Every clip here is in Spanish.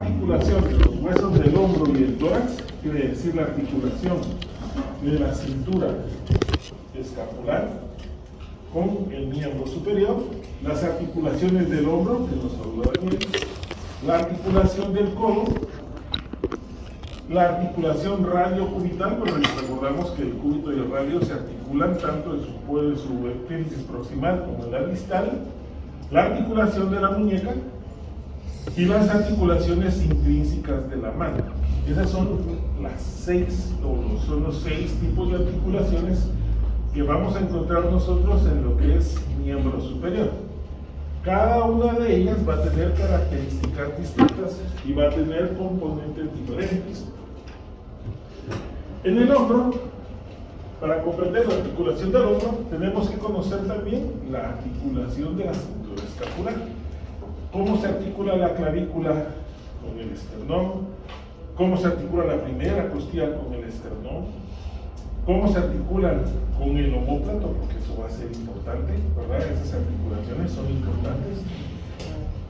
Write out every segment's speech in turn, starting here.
Articulación de los huesos del hombro y el tórax quiere decir la articulación de la cintura escapular con el miembro superior, las articulaciones del hombro, que nos habló Daniel, la articulación del codo, la articulación radio-cubital, pero recordamos que el cúbito y el radio se articulan tanto en su epífisis proximal como en la distal, la articulación de la muñeca y las articulaciones intrínsecas de la mano. Esas son los seis tipos de articulaciones que vamos a encontrar nosotros en lo que es miembro superior. Cada una de ellas va a tener características distintas y va a tener componentes diferentes. En el hombro, para comprender la articulación del hombro, tenemos que conocer también la articulación de la cintura escapular. Cómo se articula la clavícula con el esternón, cómo se articula la primera costilla con el esternón, cómo se articulan con el omóplato, porque eso va a ser importante, ¿verdad? Esas articulaciones son importantes.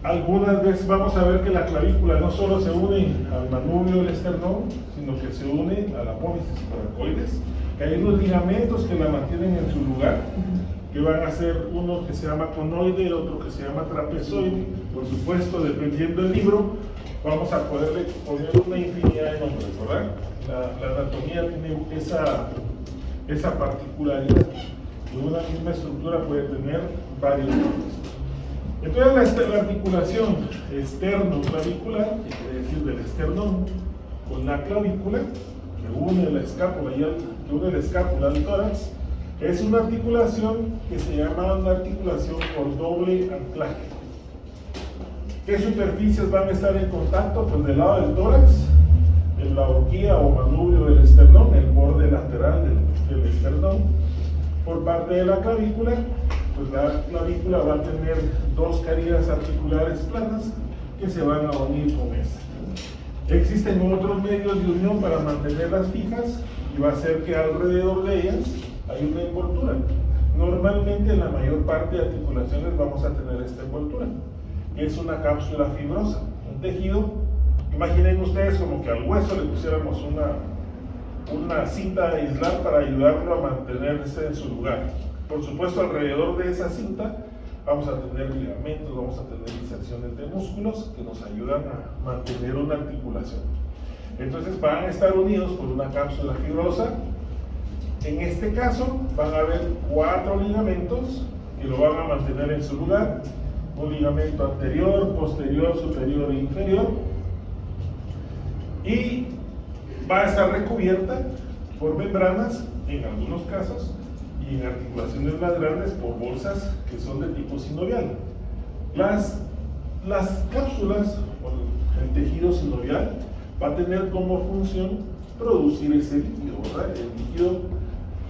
Algunas veces vamos a ver que la clavícula no solo se une al manubrio del esternón, sino que se une a la apófisis coracoides, que hay unos ligamentos que la mantienen en su lugar, que van a ser uno que se llama conoide, otro que se llama trapezoide. Por supuesto, dependiendo del libro, vamos a poderle poner una infinidad de nombres, ¿verdad? La anatomía tiene esa particularidad, que una misma estructura puede tener varios nombres. Entonces, la articulación externo-clavicular, que quiere decir del esternón con la clavícula, que une la escápula al tórax, es una articulación que se llama una articulación por doble anclaje. ¿Qué superficies van a estar en contacto? Pues del lado del tórax, en la horquilla o manubrio del esternón, el borde lateral del esternón. Por parte de la clavícula, pues la clavícula va a tener dos carillas articulares planas que se van a unir con esta. Existen otros medios de unión para mantenerlas fijas y va a ser que alrededor de ellas hay una envoltura. Normalmente en la mayor parte de articulaciones vamos a tener esta envoltura, que es una cápsula fibrosa, un tejido. Imaginen ustedes como que al hueso le pusiéramos una cinta de aislar para ayudarlo a mantenerse en su lugar. Por supuesto, alrededor de esa cinta vamos a tener ligamentos, vamos a tener inserciones de músculos que nos ayudan a mantener una articulación. Entonces van a estar unidos por una cápsula fibrosa. En este caso van a haber 4 ligamentos que lo van a mantener en su lugar. Un ligamento anterior, posterior, superior e inferior. Y va a estar recubierta por membranas, en algunos casos, y en articulaciones más grandes por bolsas que son de tipo sinovial. Las cápsulas, o el tejido sinovial, va a tener como función producir ese líquido, ¿verdad? El líquido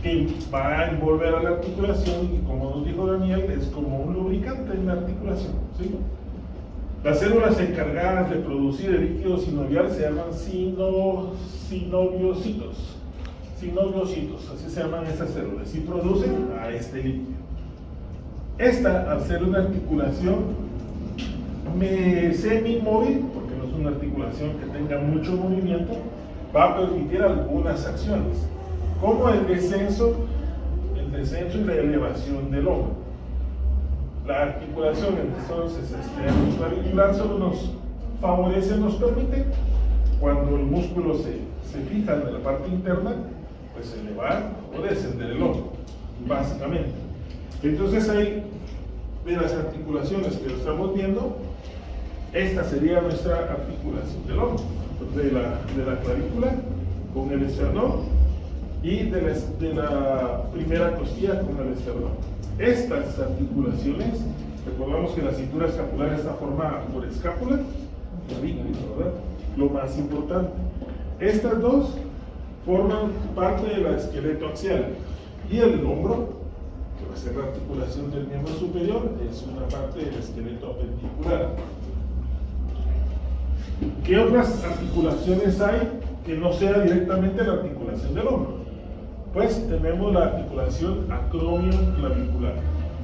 que va a envolver a la articulación y, como nos dijo Daniel, es como un lubricante en la articulación, ¿sí? Las células encargadas de producir el líquido sinovial se llaman sinoviocitos. Sinoviocitos, así se llaman esas células, y producen a este líquido. Esta, al ser una articulación semimóvil, porque no es una articulación que tenga mucho movimiento, va a permitir algunas acciones, como el descenso y la elevación del hombro. La articulación, entonces, clavicular solo nos favorece, nos permite, cuando el músculo se fija en la parte interna, pues elevar o descender el hombro, básicamente. Entonces, ahí de las articulaciones que estamos viendo, esta sería nuestra articulación del hombro, de la clavícula con el esternón y de la primera costilla con el esternón. Estas articulaciones, recordamos que la cintura escapular está formada por escápula y clavícula, ¿verdad? Lo más importante. Estas dos forman parte del esqueleto axial y el hombro, que va a ser la articulación del miembro superior, es una parte del esqueleto appendicular. ¿Qué otras articulaciones hay que no sea directamente la articulación del hombro? Pues tenemos la articulación acromioclavicular,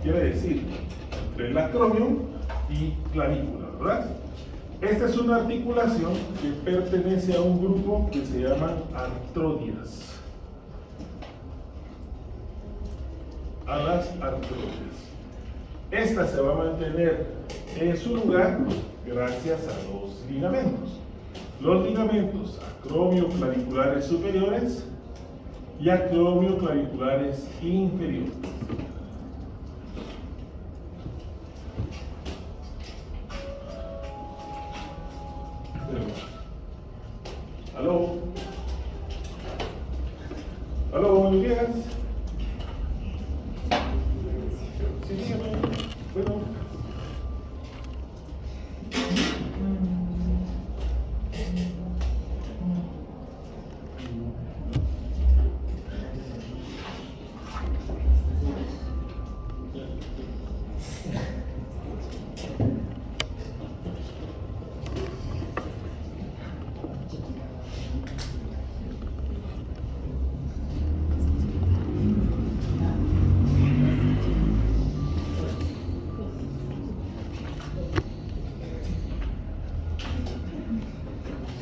quiere decir entre el acromion y clavícula, ¿verdad? Esta es una articulación que pertenece a un grupo que se llaman artrodias. A las artrodias. Esta se va a mantener en su lugar gracias a dos ligamentos. Los ligamentos acromioclaviculares superiores y acromioclaviculares inferiores. ¿Aló? ¿Aló? ¿Buenos días? Sí, dígame. Bueno.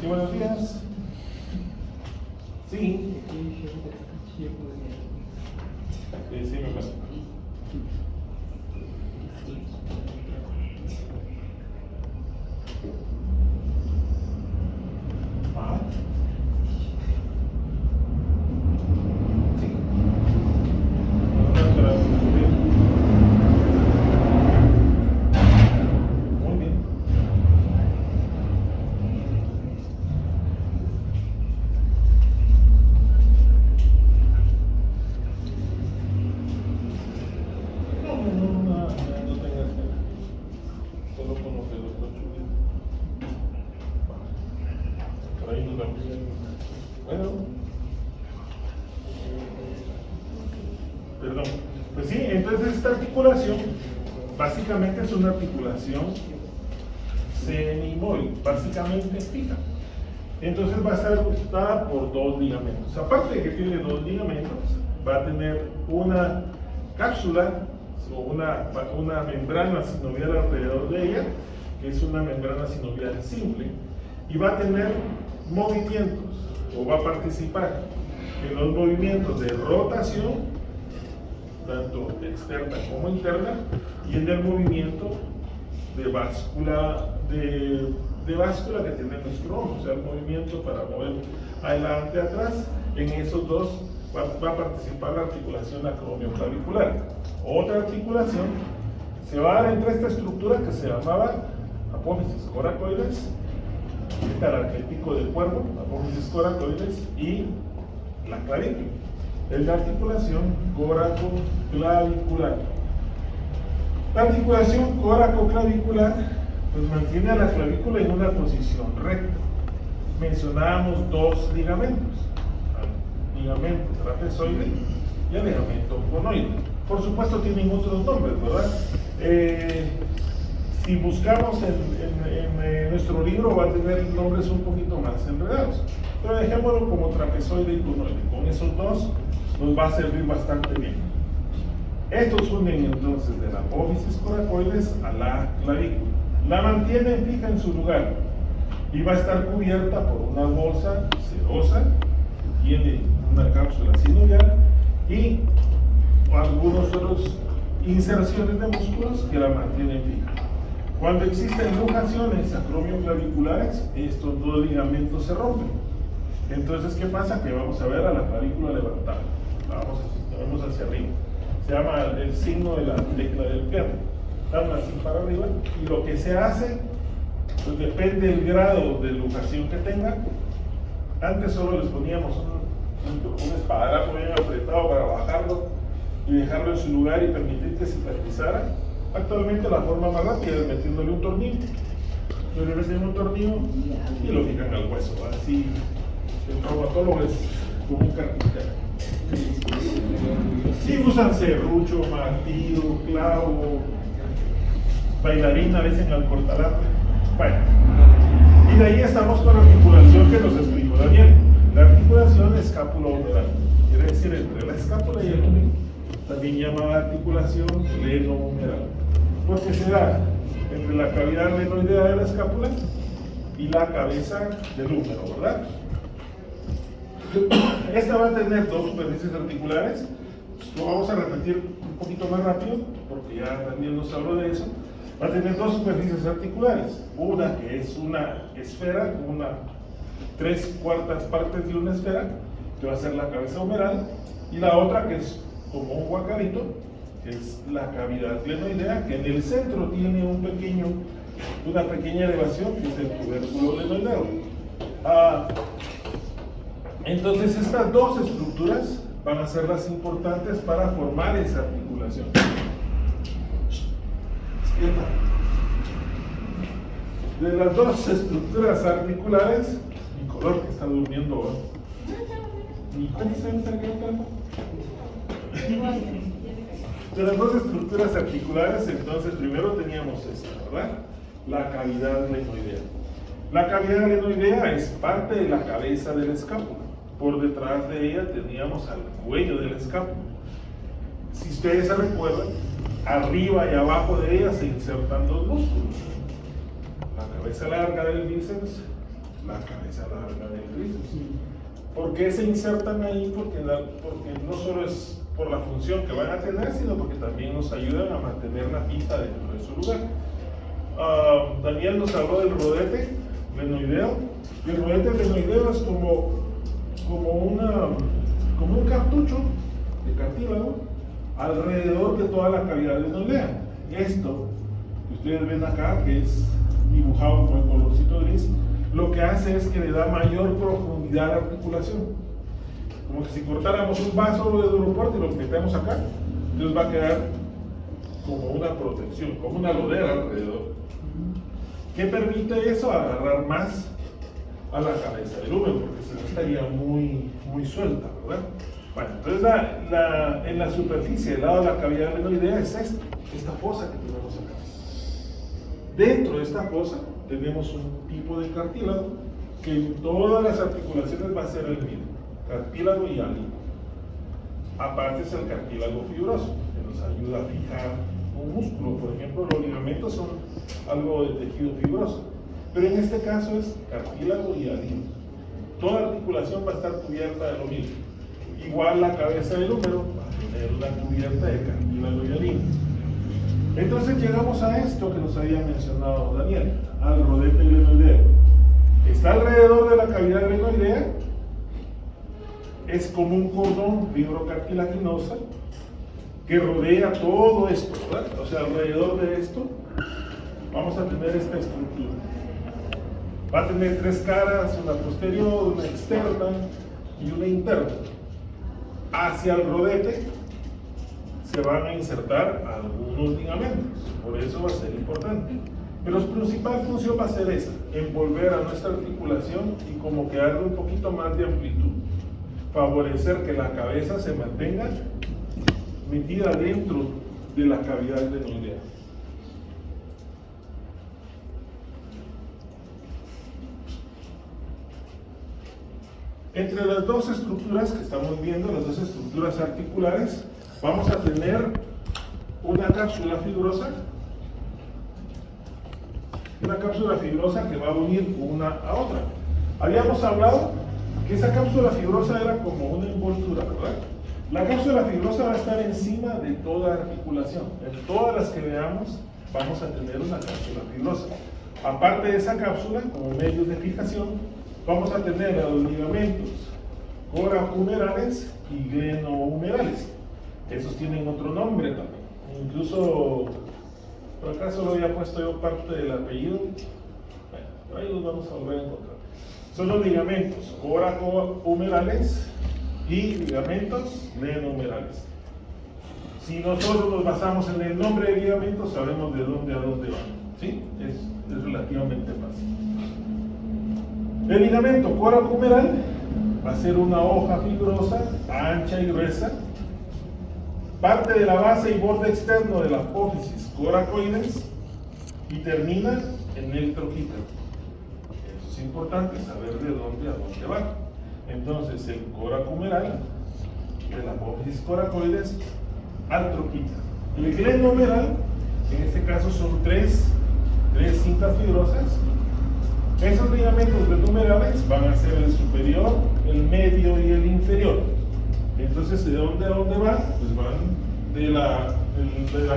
Sí, buenos días. Sí. Sí, me pasa. Ah. Sí. Muy bien. No tengas pena. Solo conoce los cochudos. Por ahí nos vamos. Bueno. Perdón. Pues sí, entonces esta articulación básicamente es una articulación semimóvil, básicamente fija. Entonces va a estar ajustada por dos ligamentos. Aparte de que tiene dos ligamentos, va a tener una cápsula o una membrana sinovial alrededor de ella, que es una membrana sinovial simple, y va a tener movimientos, o va a participar en los movimientos de rotación, tanto externa como interna, y en el movimiento de báscula que tiene nuestro hombro, o sea, el movimiento para mover adelante, atrás. En esos dos va a participar la articulación acromioclavicular. Otra articulación se va a dar entre esta estructura que se llamaba apófisis coracoides, este el arquetipo del cuervo, apófisis coracoides, y la clavícula. Es la articulación coracoclavicular. La articulación coracoclavicular pues mantiene a la clavícula en una posición recta. Mencionábamos dos ligamentos, el ligamento trapezoide y el ligamento conoide. Por supuesto tienen otros nombres, ¿verdad? Si buscamos en nuestro libro va a tener nombres un poquito más enredados, pero dejémoslo como trapezoide y conoide. Con esos dos nos va a servir bastante bien. Estos unen entonces de la apófisis coracoides a la clavícula. La mantienen fija en su lugar y va a estar cubierta por una bolsa serosa, tiene una cápsula sinovial y algunos otros inserciones de músculos que la mantienen fija. Cuando existen luxaciones acromioclaviculares, estos dos ligamentos se rompen. Entonces, ¿qué pasa? Que vamos a ver a la clavícula levantada. Vamos hacia arriba. Se llama el signo de la tecla del piano. Están así para arriba, y lo que se hace, pues depende del grado de luxación que tenga. Antes solo les poníamos un espadadrapo bien apretado para bajarlo y dejarlo en su lugar y permitir que cicatrizara. Actualmente la forma más rápida es metiéndole un tornillo. Le meten un tornillo y lo fijan al hueso. Así el traumatólogo es como un carpintero. Sí, usan serrucho, martillo, clavo, bailarina, a veces en el cortalazo. Bueno, y de ahí estamos con la articulación que nos explicó Daniel. La articulación escápulo-humeral, quiere decir entre la escápula y el ombligo. También llamada articulación leno-humeral, porque se da entre la cavidad lenoidea de la escápula y la cabeza del húmero, ¿verdad? Esta va a tener dos superficies articulares. Lo vamos a repetir un poquito más rápido porque ya también nos habló de eso. Va a tener dos superficies articulares, una que es una esfera, una 3/4 partes de una esfera, que va a ser la cabeza humeral, y la otra que es como un guacarito, que es la cavidad glenoidea, que en el centro tiene una pequeña elevación, que es el tubérculo glenoideo. Entonces estas dos estructuras van a ser las importantes para formar esa articulación. De las dos estructuras articulares, mi color que está durmiendo hoy. ¿Y cuántos años se le quedan? De las dos estructuras articulares, entonces primero teníamos esta, ¿verdad? La cavidad glenoidea. La cavidad glenoidea es parte de la cabeza de la escápula. Por detrás de ella teníamos al cuello de la escápula. Si ustedes se recuerdan, arriba y abajo de ella se insertan dos músculos. La cabeza larga del bíceps, la cabeza larga del tríceps. ¿Por qué se insertan ahí? Porque no solo es por la función que van a tener, sino porque también nos ayudan a mantener la pista dentro de su lugar. Daniel nos habló del rodete glenoideo. Y el rodete glenoideo es como un cartucho de cartílago alrededor de toda la cavidad glenoidea. Esto que ustedes ven acá, que es dibujado con el colorcito gris, lo que hace es que le da mayor profundidad a la articulación. Como que si cortáramos un vaso de Duroporte y lo metemos acá, entonces va a quedar como una protección, como una lodera alrededor. ¿Qué permite eso? Agarrar más a la cabeza del húmero, porque si no estaría muy suelta, ¿verdad? Bueno, entonces en la superficie del lado de la cavidad glenoidea es esta fosa que tenemos acá. Dentro de esta fosa tenemos un tipo de cartílago que en todas las articulaciones va a ser el mismo, cartílago y hialino. Aparte es el cartílago fibroso, que nos ayuda a fijar un músculo. Por ejemplo, los ligamentos son algo de tejido fibroso, pero en este caso es cartílago y hialino. Toda articulación va a estar cubierta de lo mismo. Igual la cabeza del húmero va a tener una cubierta de cartílago y hialino. Entonces llegamos a esto que nos había mencionado Daniel, al rodete glenoideo. Está alrededor de la cavidad glenoidea, es como un cordón fibrocartilaginoso que rodea todo esto, ¿verdad? O sea, alrededor de esto vamos a tener esta estructura. Va a tener tres caras, una posterior, una externa y una interna. Hacia el rodete se van a insertar algunos ligamentos, por eso va a ser importante. Pero su principal función va a ser esa, envolver a nuestra articulación y como que darle un poquito más de amplitud, favorecer que la cabeza se mantenga metida dentro de la cavidad glenoidea. Entre las dos estructuras que estamos viendo, las dos estructuras articulares, vamos a tener una cápsula fibrosa que va a unir una a otra. Habíamos hablado que esa cápsula fibrosa era como una envoltura, ¿verdad? La cápsula fibrosa va a estar encima de toda articulación. En todas las que veamos vamos a tener una cápsula fibrosa. Aparte de esa cápsula, como medios de fijación, vamos a tener los ligamentos corahumerales y glenohumerales. Esos tienen otro nombre también. Incluso, por acá solo había puesto yo parte del apellido. Bueno, ahí los vamos a volver a encontrar. Son los ligamentos corahumerales y ligamentos glenohumerales. Si nosotros nos basamos en el nombre de ligamentos, sabemos de dónde a dónde van. ¿Sí? Es relativamente fácil. El ligamento corahumeral va a ser una hoja fibrosa, ancha y gruesa, parte de la base y borde externo de la apófisis coracoides y termina en el troquíter. Eso es importante, saber de dónde a dónde va. Entonces, el corahumeral de la apófisis coracoides al troquíter. El glenohumeral, en este caso son tres cintas fibrosas Esos ligamentos glenumerales van a ser el superior, el medio y el inferior. Entonces, ¿de dónde a dónde van? Pues van de la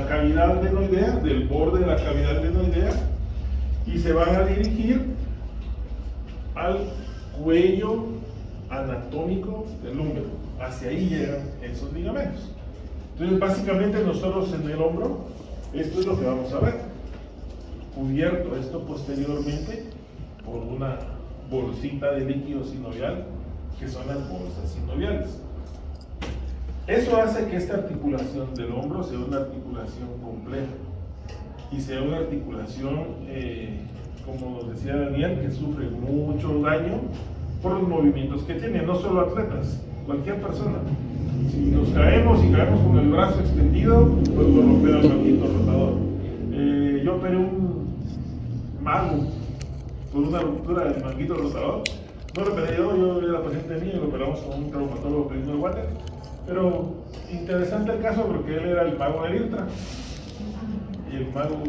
cavidad adenoidea, del borde de la cavidad adenoidea, y se van a dirigir al cuello anatómico del húmero. Hacia ahí llegan esos ligamentos. Entonces, básicamente nosotros en el hombro, esto es lo que vamos a ver, cubierto esto posteriormente por una bolsita de líquido sinovial, que son las bolsas sinoviales. Eso hace que esta articulación del hombro sea una articulación compleja y sea una articulación, como nos decía Daniel, que sufre mucho daño por los movimientos que tiene, no solo atletas, cualquier persona. Si nos caemos y caemos con el brazo extendido, pues lo romper el manguito rotador. Yo operé un mago con una ruptura del manguito rotador. No lo operé yo era paciente mío y lo operamos con un traumatólogo que vino de Guate. Pero interesante el caso porque él era el mago del IRTRA. Y el mago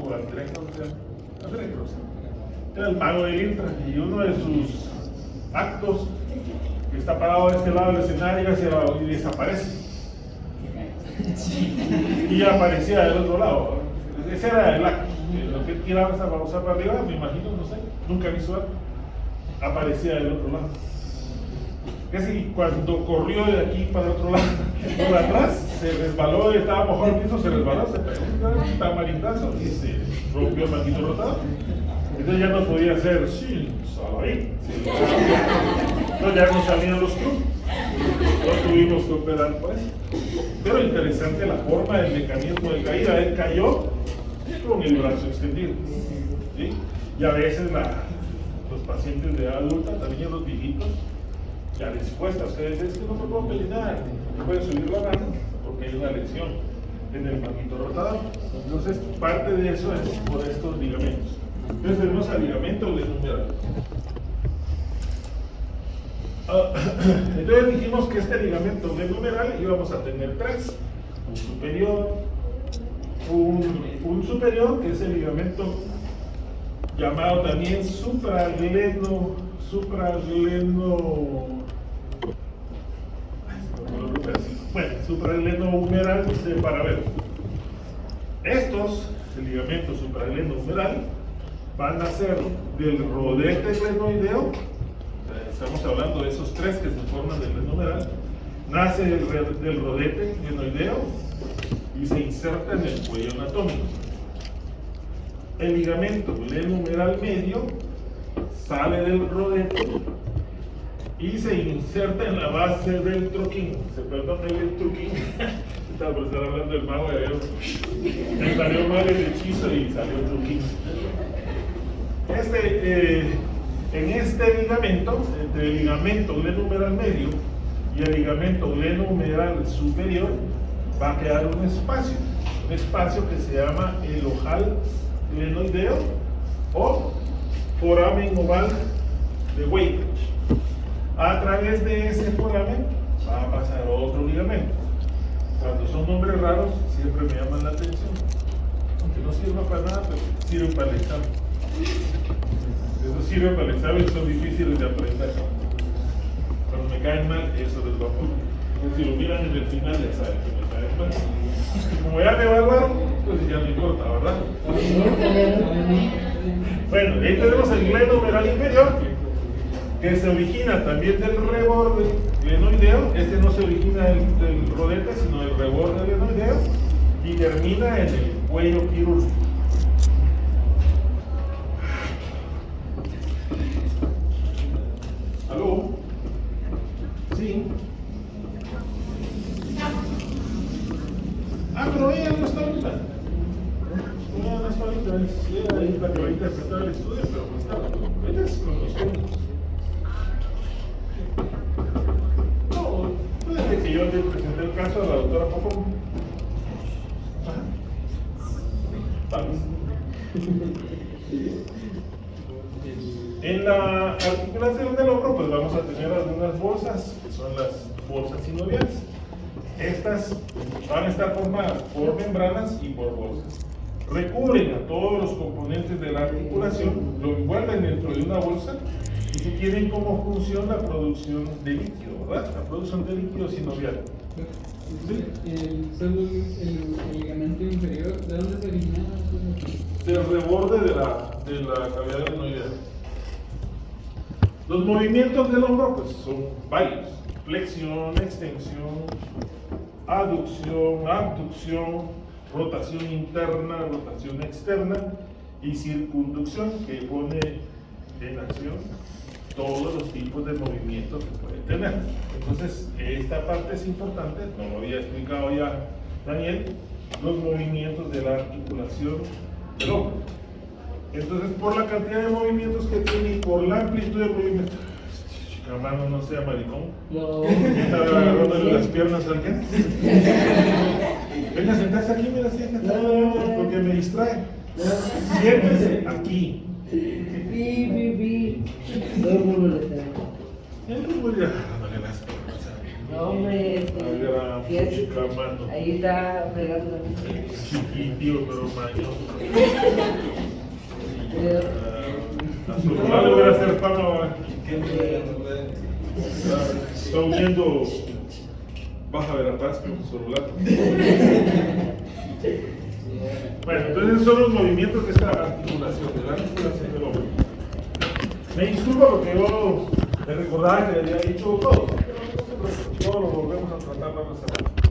era el mago del IRTRA. Y uno de sus actos, que está parado de este lado del escenario y desaparece. Y aparecía del otro lado. Ese era el acto. Lo que tiraba esa babosa para arriba, me imagino, no sé, nunca visual, aparecía del otro lado. Casi cuando corrió de aquí para el otro lado, por atrás, se resbaló, estaba mojado el piso, se resbaló, se pegó un tamarindazo y se rompió el manguito rotado. Entonces ya no podía hacer, sí, solo ahí. Entonces ya no salían los clubes. No tuvimos que operar por eso. Pero interesante la forma, el mecanismo de caída. Él cayó con el brazo extendido. ¿Sí? Y a veces los pacientes de edad adulta, también los viejitos, ya les cuesta. Ustedes dicen, es que no me puedo peinar, no pueden subir la mano porque hay una lesión en el manguito rotador. Entonces, parte de eso es por estos ligamentos. Entonces, tenemos al ligamento glenumeral. Entonces dijimos que este ligamento glenumeral íbamos a tener tres: un superior, un superior, que es el ligamento llamado también supragleno humeral para ver. Estos, el ligamento supragleno humeral, van a ser del rodete glenoideo. Estamos hablando de esos tres que se forman del glenohumeral. Nace del rodete glenoideo y se inserta en el cuello anatómico. El ligamento glenohumeral medio sale del rodete y se inserta en la base del troquín. Se perdona el troquín. Estaba por estar hablando del mago de me salió mal el hechizo y salió el troquín. En este ligamento, entre el ligamento glenohumeral medio y el ligamento glenohumeral superior, va a quedar un espacio que se llama el ojal glenoideo o foramen oval de Weyrich. A través de ese foramen va a pasar otro ligamento. Cuando son nombres raros, siempre me llaman la atención, aunque no sirva para nada, pero sirven para el examen. Eso sirve para el examen, son difíciles de aprender. Cuando me caen mal, eso les va a ocurrir. Si lo miran en el final, ya saben que me caen mal. Como ya me evaluaron, pues ya no importa, ¿verdad? Bueno, ahí tenemos el glenohumeral inferior, que se origina también del reborde glenoideo. Este no se origina del rodete, sino del reborde glenoideo, y termina en el cuello quirúrgico. ¿Aló? Sí. Pero ella no está ahorita. Ella no está ahorita. Ella ahí la que va a interpretar el estudio, pero no está. Ella es con nosotros. No, desde que yo le presenté el caso a la doctora Popo. Vamos. En la articulación del hombro, pues vamos a tener algunas bolsas, que son las bolsas sinoviales. Estas van a estar formadas por membranas y por bolsas. recubren a todos los componentes de la articulación, lo envuelven dentro de una bolsa y que tienen como función la producción de líquido, ¿verdad? La producción de líquido sinovial. ¿Sí? El ligamento inferior, ¿de dónde se origina? Del reborde de la cavidad glenoidea. Los movimientos del hombro pues, son varios: flexión, extensión, aducción, abducción, rotación interna, rotación externa y circunducción, que pone en acción todos los tipos de movimientos que puede tener. Entonces, esta parte es importante, no lo había explicado ya Daniel, los movimientos de la articulación del hombro. Entonces, por la cantidad de movimientos que tiene y por la amplitud de movimientos, chica mano, no sea maricón. No. ¿Está agarrándole las piernas a alguien? Venga, sentarse aquí, mira, sí, porque me distrae. Siéntese aquí. No me molesta. Voy a agarrándole las piernas a alguien. No, hombre, Agarra, fíjate, chica mano. ahí está fregando. Chiquitío, pero mañoso. Pero, A su mamá le voy a hacer fama ahora. Está uniendo Baja Verapaz con su celular. Bueno, entonces son los movimientos de esta articulación, de la articulación del hombro. Me disculpo porque yo me recordaba que le había dicho todo, todo lo volvemos a tratar más adelante.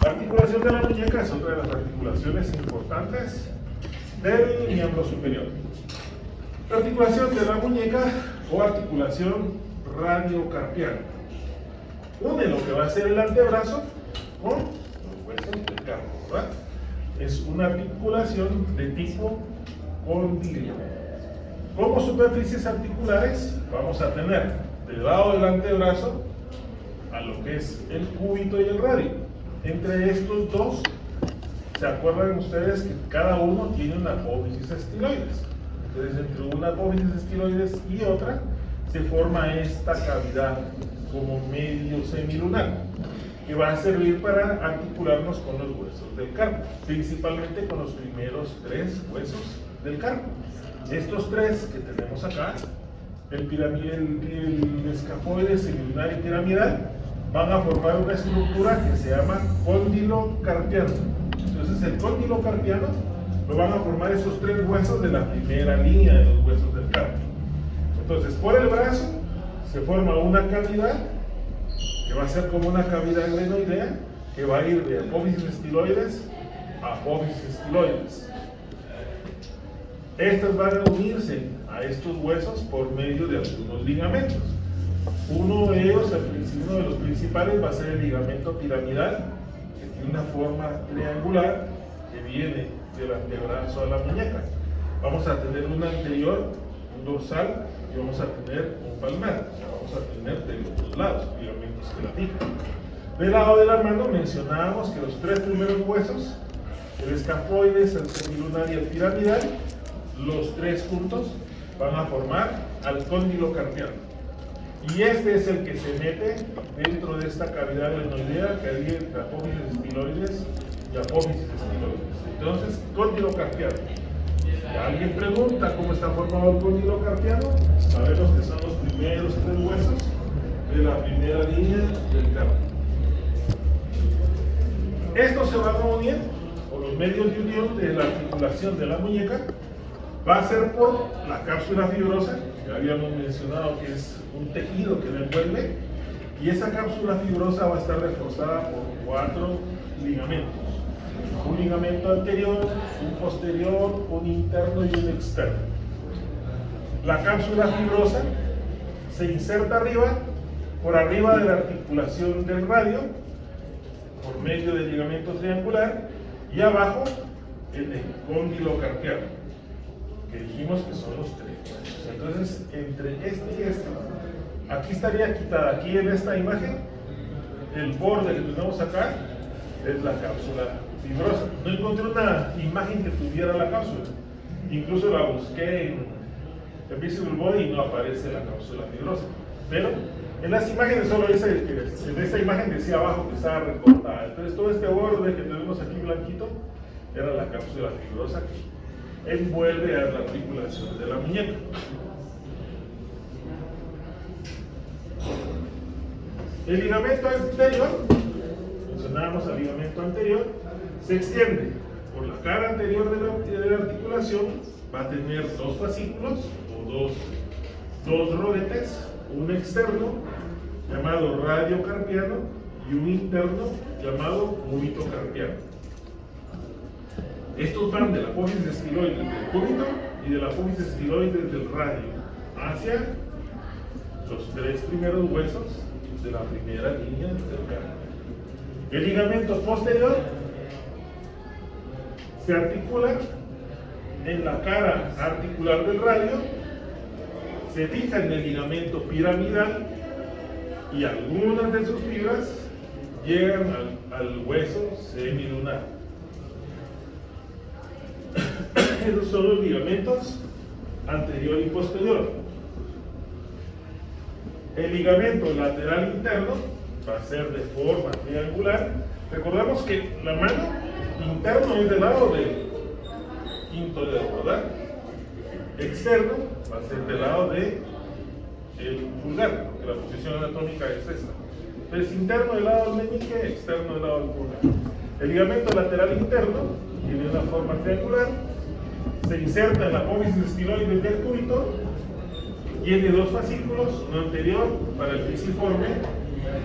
La articulación de la muñeca es otra de las articulaciones importantes del miembro superior. La articulación de la muñeca o articulación radiocarpiana une lo que va a ser el antebrazo con los huesos del carpo, ¿verdad? Es una articulación de tipo condilo. Como superficies articulares vamos a tener del lado del antebrazo a lo que es el cúbito y el radio. Entre estos dos, ¿se acuerdan ustedes que cada uno tiene una apófisis estiloides? Entonces, entre una apófisis estiloides y otra, se forma esta cavidad como medio semilunar, que va a servir para articularnos con los huesos del carpo, principalmente con los primeros 3 huesos del carpo. Estos 3 que tenemos acá, el escafoide, semilunar y piramidal, van a formar una estructura que se llama cóndilo carpiano. Entonces, el cóndilo carpiano lo van a formar esos 3 huesos de la primera línea de los huesos del carpo. Entonces, por el brazo se forma una cavidad que va a ser como una cavidad glenoidea, que va a ir de apófisis estiloides a apófisis estiloides. Estas van a unirse a estos huesos por medio de algunos ligamentos. Uno de ellos, uno de los principales, va a ser el ligamento piramidal, que tiene una forma triangular que viene del antebrazo a la muñeca. Vamos a tener un anterior, un dorsal, y vamos a tener un palmar. Vamos a tener de los dos lados ligamentos que la pican. Del lado de la mano mencionábamos que los 3 primeros huesos, el escafoides, el semilunar y el piramidal, los 3 juntos van a formar al cóndilo carpiano. Y este es el que se mete dentro de esta cavidad glenoidea que hay entre apófisis estiloides y apófisis estiloides. Entonces, cóndilo carpiano. ¿Alguien pregunta cómo está formado el cóndilo carpiano? Sabemos que son los primeros 3 huesos de la primera línea del carpo. Estos se van a unir, o los medios de unión de la articulación de la muñeca, va a ser por la cápsula fibrosa, que habíamos mencionado que es un tejido que la envuelve, y esa cápsula fibrosa va a estar reforzada por 4 ligamentos. Un ligamento anterior, un posterior, un interno y un externo. La cápsula fibrosa se inserta arriba, por arriba de la articulación del radio, por medio del ligamento triangular, y abajo en el cóndilo carpiano, que dijimos que son los 3 huesos. Entonces, entre este y este, aquí estaría quitada, aquí en esta imagen, el borde que tenemos acá es la cápsula fibrosa. No encontré una imagen que tuviera la cápsula. Incluso la busqué en Visible Body y no aparece la cápsula fibrosa. Pero en las imágenes solo dice que en esta imagen decía abajo que estaba recortada. Entonces todo este borde que tenemos aquí blanquito era la cápsula fibrosa que envuelve a la articulación de la muñeca. El ligamento anterior, mencionábamos al ligamento anterior, se extiende por la cara anterior de la articulación, va a tener dos fascículos o dos rodetes, un externo llamado radiocarpiano y un interno llamado cúbito carpiano. Estos van de la apófisis estiloides del cúbito y de la apófisis estiloides del radio hacia los tres primeros huesos de la primera línea cercana. El ligamento posterior se articula en la cara articular del radio, se fija en el ligamento piramidal y algunas de sus fibras llegan al hueso semilunar. Esos son los ligamentos anterior y posterior. El ligamento lateral interno va a ser de forma triangular. Recordamos que la mano interno es del lado del quinto dedo, ¿verdad? Externo va a ser del lado del pulgar, porque la posición anatómica es esta. Entonces, interno del lado del meñique, externo del lado del pulgar. El ligamento lateral interno tiene una forma triangular, se inserta en la apófisis estiloides del cúbito, tiene dos fascículos, uno anterior para el pisiforme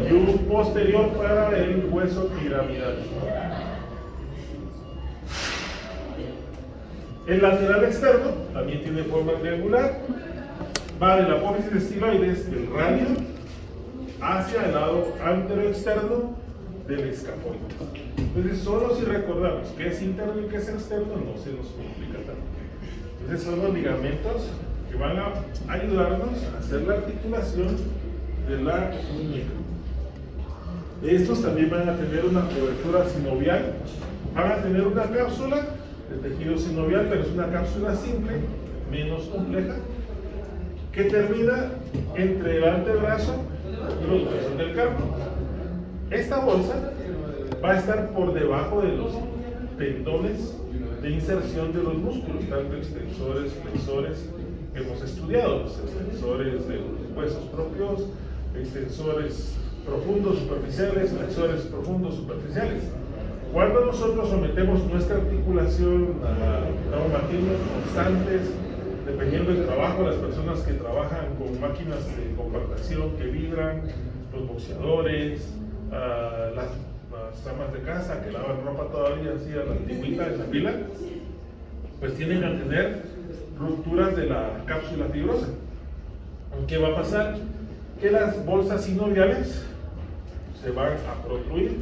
y un posterior para el hueso piramidal. El lateral externo también tiene forma triangular, va de la apófisis estiloides del radio hacia el lado anteroexterno del escafoide. Entonces, solo si recordamos qué es interno y qué es externo, no se nos complica tanto. Entonces, son los ligamentos que van a ayudarnos a hacer la articulación de la muñeca. Estos también van a tener una cobertura sinovial, van a tener una cápsula de tejido sinovial, pero es una cápsula simple, menos compleja, que termina entre el antebrazo y los huesos del carpo. Esta bolsa va a estar por debajo de los tendones de inserción de los músculos, tanto extensores, flexores, que hemos estudiado, los extensores de los huesos propios, extensores profundos superficiales, flexores profundos superficiales. Cuando nosotros sometemos nuestra articulación a traumatismos constantes, dependiendo del trabajo, las personas que trabajan con máquinas de compactación que vibran, los boxeadores, las amas de casa que lavan ropa todavía así a la antigüita en la pila, pues tienen que tener rupturas de la cápsula fibrosa. ¿Qué va a pasar? Que las bolsas sinoviales se van a protruir,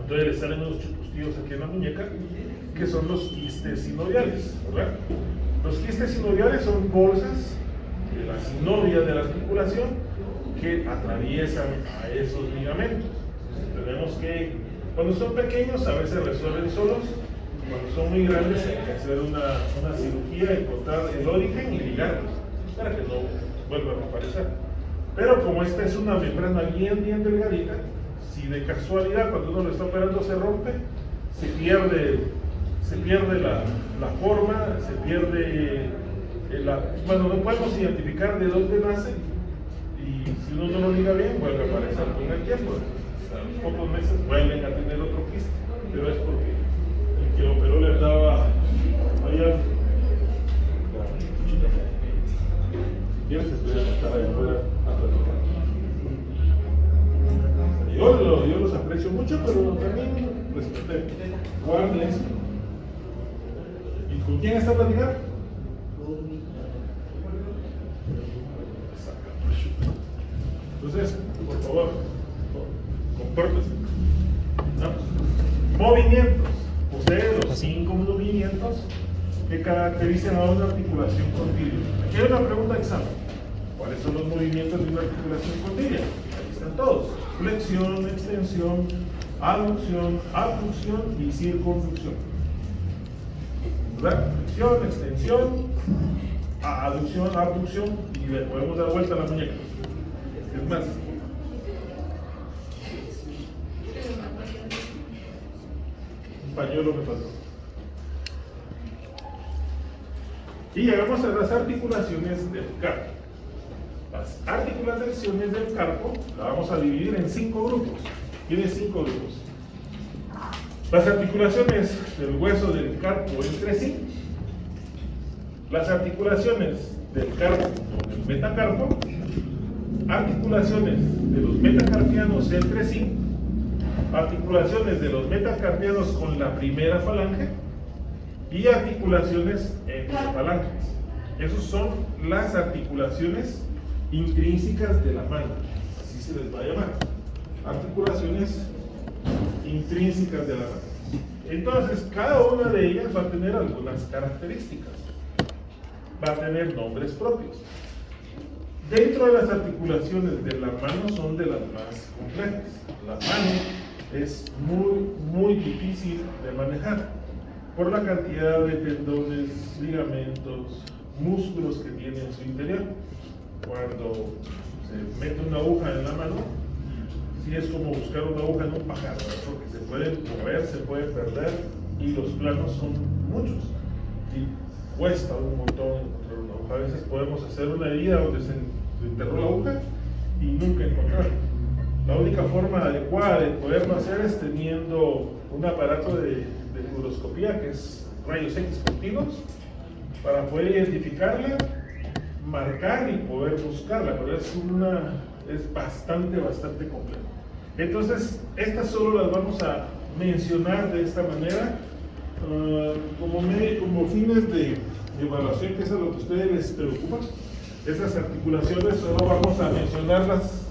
entonces le salen unos chupustillos aquí en la muñeca, que son los quistes sinoviales, ¿verdad? Los quistes sinoviales son bolsas de la sinovia de la articulación que atraviesan a esos ligamentos. Tenemos que, cuando son pequeños, a veces resuelven solos. Cuando son muy grandes, hay que hacer una cirugía, encontrar el origen y ligarlos para que no vuelvan a aparecer. Pero como esta es una membrana bien delgadita, si de casualidad cuando uno lo está operando se rompe, se pierde la forma, se pierde bueno, no podemos identificar de dónde nace, y si uno no lo liga bien, vuelve a aparecer con el tiempo. A los pocos meses vuelven a tener otro quiste, pero es porque el que operó le daba allá. Si quieres, se puede estar allá afuera a platicar. Yo los aprecio mucho, pero también respeté. Guarden esto. ¿Y con quién está platicando? Entonces, por favor, compórtese. ¿No? Movimientos. Posee los 5 movimientos que caracterizan a una articulación continua. Aquí hay una pregunta de examen. ¿Cuáles son los movimientos de una articulación continua? Aquí están todos. Flexión, extensión, aducción, abducción y circunflexión. ¿Verdad? Flexión, extensión, aducción, abducción, y le podemos dar vuelta a la muñeca. Es más. Un pañuelo me faltó. Y llegamos a las articulaciones del carpo. Las articulaciones del carpo la vamos a dividir en 5 grupos. Tiene 5 grupos. Las articulaciones del hueso del carpo entre sí, las articulaciones del carpo con el metacarpo, articulaciones de los metacarpianos entre sí, articulaciones de los metacarpianos con la primera falange y articulaciones entre falanges. Esas son las articulaciones intrínsecas de la mano, así se les va a llamar, articulaciones intrínsecas de la mano. Entonces, cada una de ellas va a tener algunas características, va a tener nombres propios. Dentro de las articulaciones de la mano son de las más complejas. La mano es muy difícil de manejar por la cantidad de tendones, ligamentos, músculos que tiene en su interior. Cuando se mete una aguja en la mano, sí es como buscar una aguja en un pajar, ¿verdad? Porque se puede mover, se puede perder y los planos son muchos y cuesta un montón encontrar una aguja. A veces podemos hacer una herida donde se enterró la aguja y nunca encontrarla. La única forma adecuada de poderlo hacer es teniendo un aparato de fluoroscopía, que es rayos X continuos, para poder identificarla, marcar y poder buscarla, pero es bastante complejo. Entonces, estas solo las vamos a mencionar de esta manera, como fines de evaluación, que es a lo que a ustedes les preocupa. Esas articulaciones solo vamos a mencionarlas